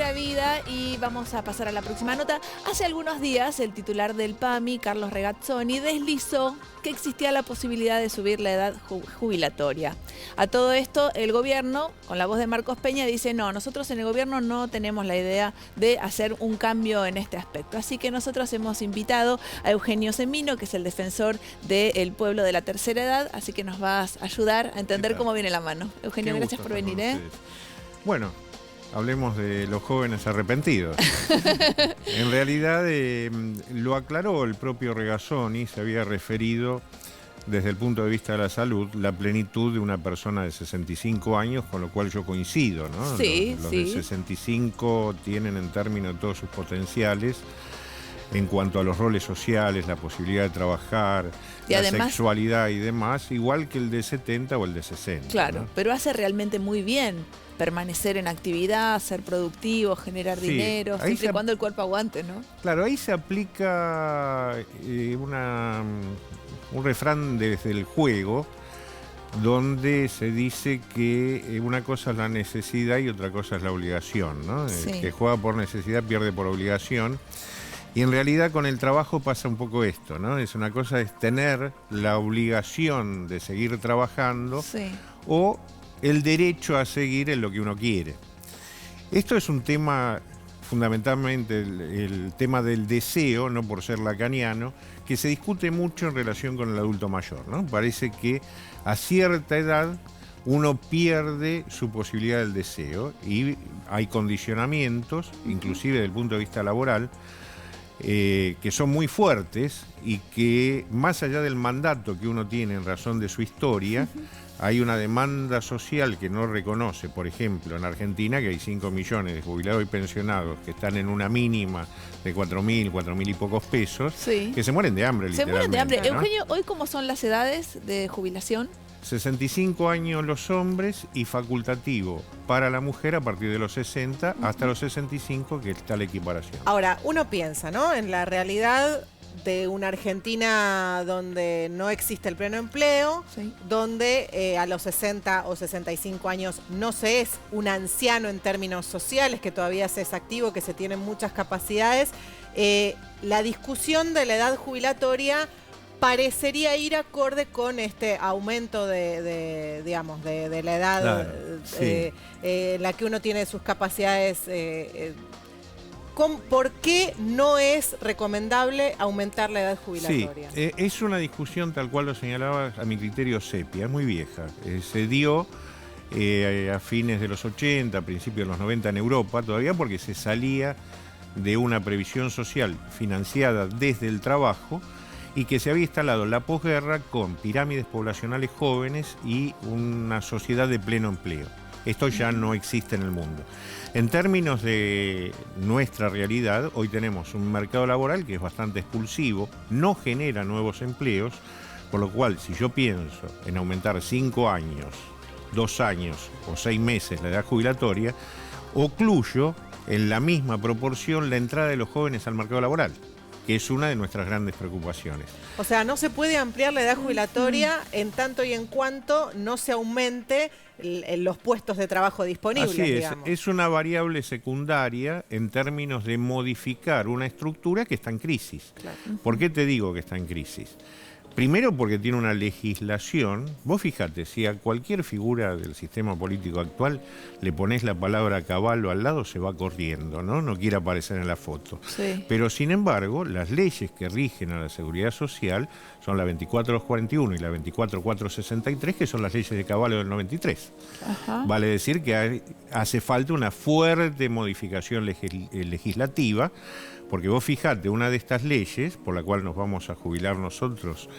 Pura Vida y vamos a pasar a la próxima nota. Hace algunos días el titular del PAMI, Carlos Regazzoni, deslizó que existía la posibilidad de subir la edad jubilatoria. A todo esto, el gobierno, con la voz de Marcos Peña, dice no, nosotros en el gobierno no tenemos la idea de hacer un cambio en este aspecto. Así que nosotros hemos invitado a Eugenio Semino, que es el defensor del pueblo de la tercera edad, así que nos vas a ayudar a entender cómo viene la mano. Eugenio, gracias por venir. Bueno, hablemos de los jóvenes arrepentidos. En realidad lo aclaró el propio Regazzoni, se había referido desde el punto de vista de la salud, la plenitud de una persona de 65 años, con lo cual yo coincido, ¿no? Sí, los sí. de 65 tienen en términos todos sus potenciales en cuanto a los roles sociales, la posibilidad de trabajar, y la además, sexualidad y demás, igual que el de 70 o el de 60. Claro, ¿no? pero hace realmente muy bien permanecer en actividad, ser productivo, generar dinero, siempre y cuando el cuerpo aguante, ¿no? Claro, ahí se aplica un refrán desde el juego, donde se dice que una cosa es la necesidad y otra cosa es la obligación, ¿no? Sí. El que juega por necesidad pierde por obligación. Y en realidad con el trabajo pasa un poco esto, ¿no? Es una cosa es tener la obligación de seguir trabajando, Sí. o el derecho a seguir en lo que uno quiere. Esto es un tema, fundamentalmente el tema del deseo, no por ser lacaniano, que se discute mucho en relación con el adulto mayor, ¿no? Parece que a cierta edad uno pierde su posibilidad del deseo y hay condicionamientos, inclusive desde el punto de vista laboral, que son muy fuertes y que más allá del mandato que uno tiene en razón de su historia, hay una demanda social que no reconoce. Por ejemplo, en Argentina, que hay 5 millones de jubilados y pensionados que están en una mínima de 4.000 y pocos pesos, Sí. que se mueren de hambre, Se literalmente. mueren de hambre. ¿no? Eugenio, ¿hoy cómo son las edades de jubilación? 65 años los hombres y facultativo para la mujer a partir de los 60 hasta los 65, que está la equiparación. Ahora, uno piensa, ¿no? En la realidad de una Argentina donde no existe el pleno empleo, Sí. donde a los 60 o 65 años no se es un anciano en términos sociales, que todavía se es activo, que se tienen muchas capacidades, la discusión de la edad jubilatoria parecería ir acorde con este aumento de la edad, Claro, sí. en la que uno tiene sus capacidades. ¿Por qué no es recomendable aumentar la edad jubilatoria? Sí, es una discusión, tal cual lo señalaba, a mi criterio sepia, es muy vieja. Se dio a fines de los 80, a principios de los 90 en Europa, todavía porque se salía de una previsión social financiada desde el trabajo, y que se había instalado la posguerra con pirámides poblacionales jóvenes y una sociedad de pleno empleo. Esto ya no existe en el mundo. En términos de nuestra realidad, hoy tenemos un mercado laboral que es bastante expulsivo, no genera nuevos empleos, por lo cual si yo pienso en aumentar 5 años, 2 años o 6 meses la edad jubilatoria, ocluyo en la misma proporción la entrada de los jóvenes al mercado laboral, que es una de nuestras grandes preocupaciones. O sea, no se puede ampliar la edad jubilatoria en tanto y en cuanto no se aumente los puestos de trabajo disponibles, Así es, digamos. es una variable secundaria en términos de modificar una estructura que está en crisis. Claro. ¿Por qué te digo que está en crisis? Primero porque tiene una legislación. Vos fíjate, si a cualquier figura del sistema político actual le pones la palabra caballo al lado, se va corriendo, ¿no? No quiere aparecer en la foto. Sí. Pero sin embargo, las leyes que rigen a la seguridad social son la 24.241 y la 24.463, que son las leyes de caballo del 93. Ajá. Vale decir que hace falta una fuerte modificación legislativa, porque vos fijate, una de estas leyes, por la cual nos vamos a jubilar nosotros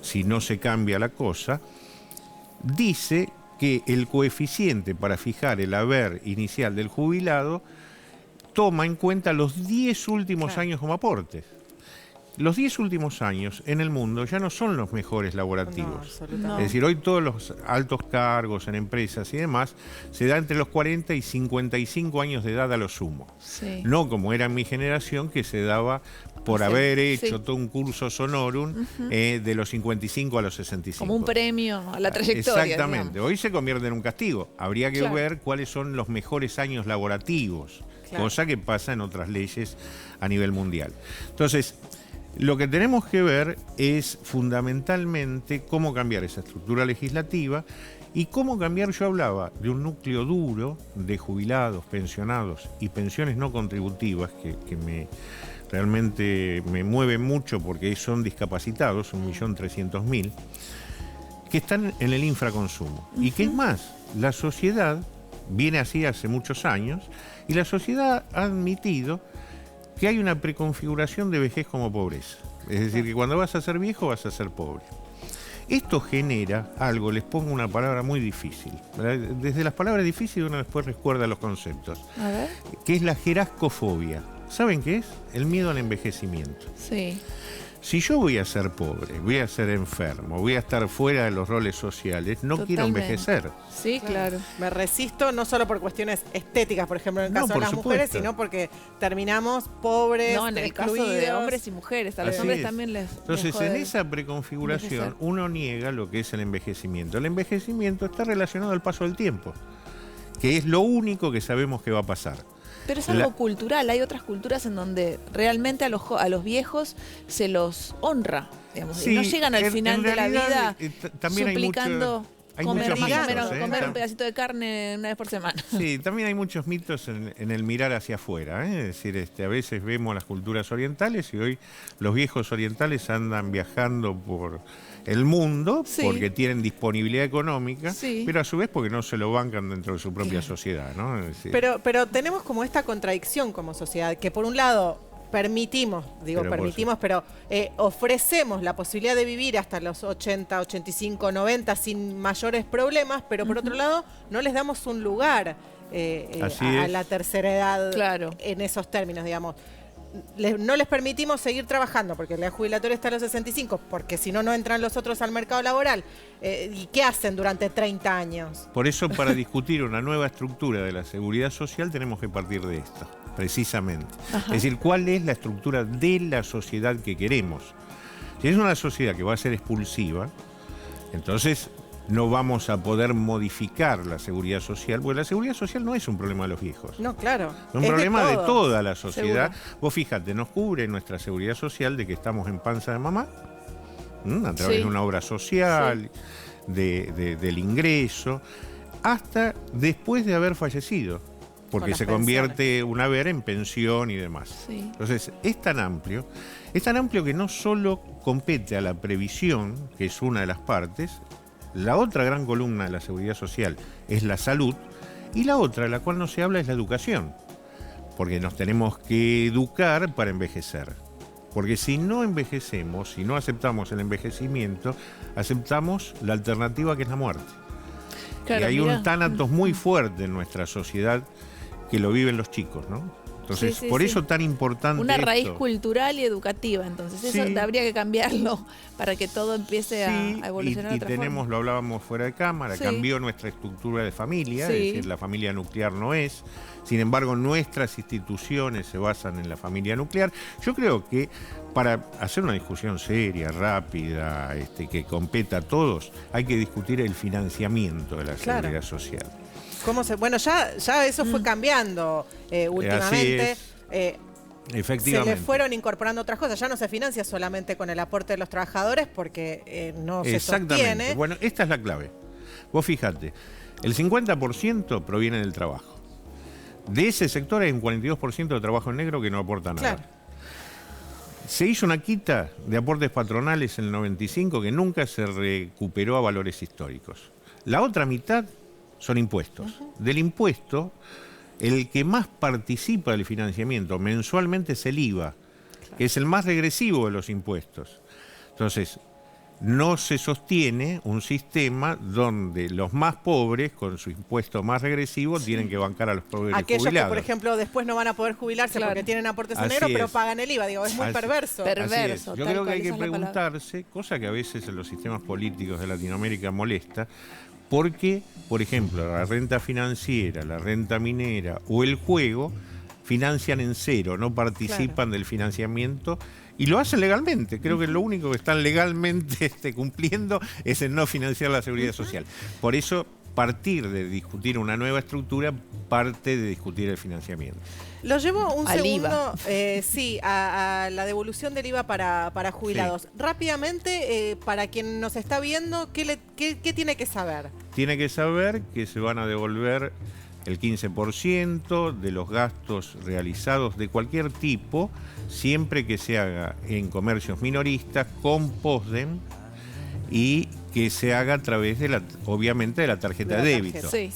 si no se cambia la cosa, dice que el coeficiente para fijar el haber inicial del jubilado toma en cuenta los 10 últimos años como aportes. los 10 últimos años en el mundo ya no son los mejores No, laborativos. absolutamente. No. Es decir, hoy todos los altos cargos en empresas y demás se da entre los 40 y 55 años de edad a lo sumo. Sí. No como era en mi generación, que se daba por Sí, haber hecho sí. todo un curso sonorum de los 55 a los 65. Como un premio a la trayectoria. Exactamente. digamos. Hoy se convierte en un castigo. Habría que Claro. ver cuáles son los mejores años laborativos, Claro. cosa que pasa en otras leyes a nivel mundial. Entonces, lo que tenemos que ver es fundamentalmente cómo cambiar esa estructura legislativa y cómo cambiar. Yo hablaba de un núcleo duro de jubilados, pensionados y pensiones no contributivas que realmente me mueven mucho porque son discapacitados, 1.300.000, que están en el infraconsumo. Y que es más, la sociedad viene así hace muchos años y la sociedad ha admitido que hay una preconfiguración de vejez como pobreza. Es decir, que cuando vas a ser viejo vas a ser pobre. Esto genera algo, les pongo una palabra muy difícil, ¿verdad? Desde las palabras difíciles uno después recuerda los conceptos, A ver. que es la jerascofobia. ¿Saben qué es? El miedo al envejecimiento. Sí. Si yo voy a ser pobre, voy a ser enfermo, voy a estar fuera de los roles sociales, no quiero Totalmente. envejecer. Sí, claro. Me resisto no solo por cuestiones estéticas, por ejemplo, en el No, caso de por las supuesto. mujeres, sino porque terminamos pobres, No, en el caso de excluidos. hombres y mujeres. A los Así hombres es. también les Entonces, jode en esa preconfiguración, envejecer. uno niega lo que es el envejecimiento. El envejecimiento está relacionado al paso del tiempo, que es lo único que sabemos que va a pasar. Pero es algo cultural. Hay otras culturas en donde realmente a los viejos se los honra. Digamos, y no llegan al final de la vida también suplicando hay comer muchos más o mitos, menos, ¿eh? comer un pedacito de carne una vez por semana. Sí, también hay muchos mitos en el mirar hacia afuera, ¿eh? Es decir, a veces vemos las culturas orientales y hoy los viejos orientales andan viajando por el mundo Sí. porque tienen disponibilidad económica, Sí. pero a su vez porque no se lo bancan dentro de su propia sociedad, ¿no? Es decir, Pero tenemos como esta contradicción como sociedad, que por un lado permitimos, pero ofrecemos la posibilidad de vivir hasta los 80, 85, 90 sin mayores problemas, pero por otro lado no les damos un lugar Así a es. la tercera edad Claro. en esos términos, digamos. No les permitimos seguir trabajando porque la jubilatoria está a los 65, porque si no, no entran los otros al mercado laboral. ¿Y qué hacen durante 30 años? por eso, para discutir una nueva estructura de la seguridad social tenemos que partir de esto, precisamente. Ajá. Es decir, ¿cuál es la estructura de la sociedad que queremos? Si es una sociedad que va a ser expulsiva, entonces no vamos a poder modificar la seguridad social, porque la seguridad social no es un problema de los viejos. No, claro. Es un es problema de todos. toda la sociedad. Seguro. Vos fíjate, nos cubre nuestra seguridad social de que estamos en panza de mamá, a través Sí. de una obra social, del ingreso, hasta después de haber fallecido, Con porque las se convierte un haber en pensión y demás. Sí. Entonces, es tan amplio que no solo compete a la previsión, que es una de las partes, la otra gran columna de la seguridad social es la salud, y la otra, de la cual no se habla, es la educación, porque nos tenemos que educar para envejecer. Porque si no envejecemos, si no aceptamos el envejecimiento, aceptamos la alternativa que es la muerte. Claro, y hay mirá. un tánatos muy fuerte en nuestra sociedad que lo viven los chicos, ¿no? Entonces, Sí, sí, por sí. eso tan importante Una raíz esto. cultural y educativa, entonces eso Sí. habría que cambiarlo para que todo empiece Sí, a evolucionar de y otra tenemos, forma. lo hablábamos fuera de cámara, Sí. cambió nuestra estructura de familia, Sí. es decir, la familia nuclear no es. Sin embargo, nuestras instituciones se basan en la familia nuclear. Yo creo que para hacer una discusión seria, rápida, que competa a todos, hay que discutir el financiamiento de la Claro. seguridad social. Bueno, ya eso fue cambiando últimamente. es. Se Efectivamente. le fueron incorporando otras cosas. Ya no se financia solamente con el aporte de los trabajadores porque no se Exactamente. sostiene. Bueno, esta es la clave. Vos fíjate, el 50% proviene del trabajo. De ese sector hay un 42% de trabajo en negro que no aporta nada. Claro. Se hizo una quita de aportes patronales en el 95 que nunca se recuperó a valores históricos. La otra mitad son impuestos. Del impuesto, el que más participa del financiamiento mensualmente es el IVA, que es el más regresivo de los impuestos. Entonces, no se sostiene un sistema donde los más pobres, con su impuesto más regresivo, tienen que bancar a los pobres Aquellos jubilados. que, por ejemplo, después no van a poder jubilarse Claro. porque tienen aportes en Así negro, pero es. pagan el IVA. Digo, es muy Así- perverso. Así es. Perverso, Yo tal creo que cual, hay que esa es la palabra. preguntarse, cosa que a veces en los sistemas políticos de Latinoamérica molesta, por qué, por ejemplo, la renta financiera, la renta minera o el juego financian en cero, no participan del financiamiento y lo hacen legalmente. Creo que lo único que están legalmente cumpliendo es el no financiar la seguridad social. Por eso, partir de discutir una nueva estructura, parte de discutir el financiamiento. Lo llevo un Al segundo, sí, a la devolución del IVA para jubilados. Sí. Rápidamente, para quien nos está viendo, ¿qué tiene que saber? Tiene que saber que se van a devolver el 15% de los gastos realizados de cualquier tipo, siempre que se haga en comercios minoristas, con POSDEM, y que se haga a través de obviamente, de la tarjeta de débito. Sí.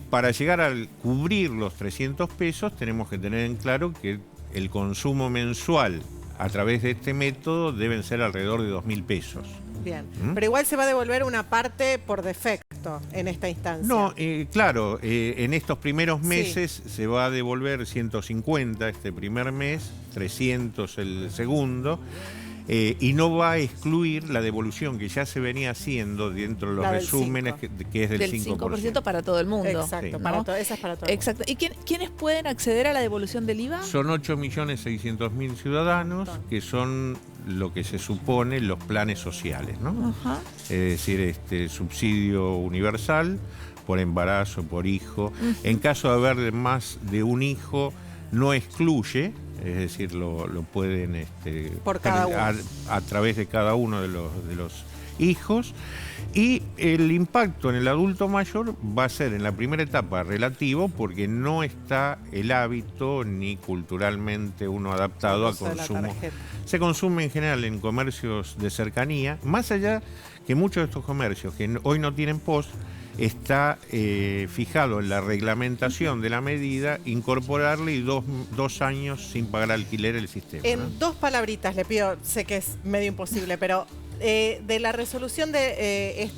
Para llegar a cubrir los 300 pesos, tenemos que tener en claro que el consumo mensual a través de este método deben ser alrededor de 2.000 pesos. Bien. ¿Mm? Pero igual se va a devolver una parte por defecto en esta instancia. No, claro, en estos primeros meses se va a devolver 150 este primer mes, 300 el segundo, y no va a excluir la devolución que ya se venía haciendo dentro de los La del resúmenes, 5. que es del 5% para todo el mundo. Exacto, Sí. para ¿no? esa es para todo. el mundo. Exacto. ¿Y quiénes pueden acceder a la devolución del IVA? Son 8.600.000 ciudadanos, que son lo que se supone los planes sociales, ¿no? Ajá. Es decir, subsidio universal por embarazo, por hijo. En caso de haber más de un hijo, no excluye, es decir, lo pueden Por cada uno. a través de cada uno de los hijos. Y el impacto en el adulto mayor va a ser en la primera etapa relativo, porque no está el hábito ni culturalmente uno adaptado a Uso de la consumo. tarjeta. Se consume en general en comercios de cercanía, más allá que muchos de estos comercios que hoy no tienen POS, está fijado en la reglamentación de la medida incorporarle y dos años sin pagar alquiler el sistema, ¿no? En 2 palabritas le pido, sé que es medio imposible, pero de la resolución de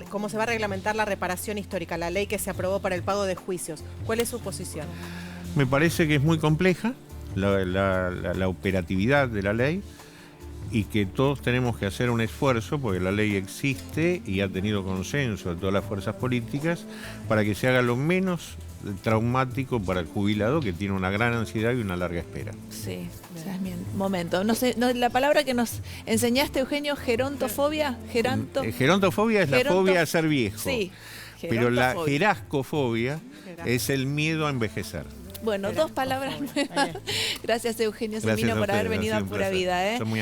cómo se va a reglamentar la reparación histórica, la ley que se aprobó para el pago de juicios, ¿cuál es su posición? Me parece que es muy compleja la operatividad de la ley, y que todos tenemos que hacer un esfuerzo, porque la ley existe y ha tenido consenso de todas las fuerzas políticas, para que se haga lo menos traumático para el jubilado, que tiene una gran ansiedad y una larga espera. Sí, ya es mi momento. No sé, la palabra que nos enseñaste, Eugenio, gerontofobia, Gerontofobia es la fobia a ser viejo. Sí. Pero la gerontofobia. gerascofobia es el miedo a envejecer. Bueno, 2 palabras nuevas. Gracias, Eugenio Gracias Semino, a por haber ustedes, ha venido a sido un Pura placer. Vida. Son muy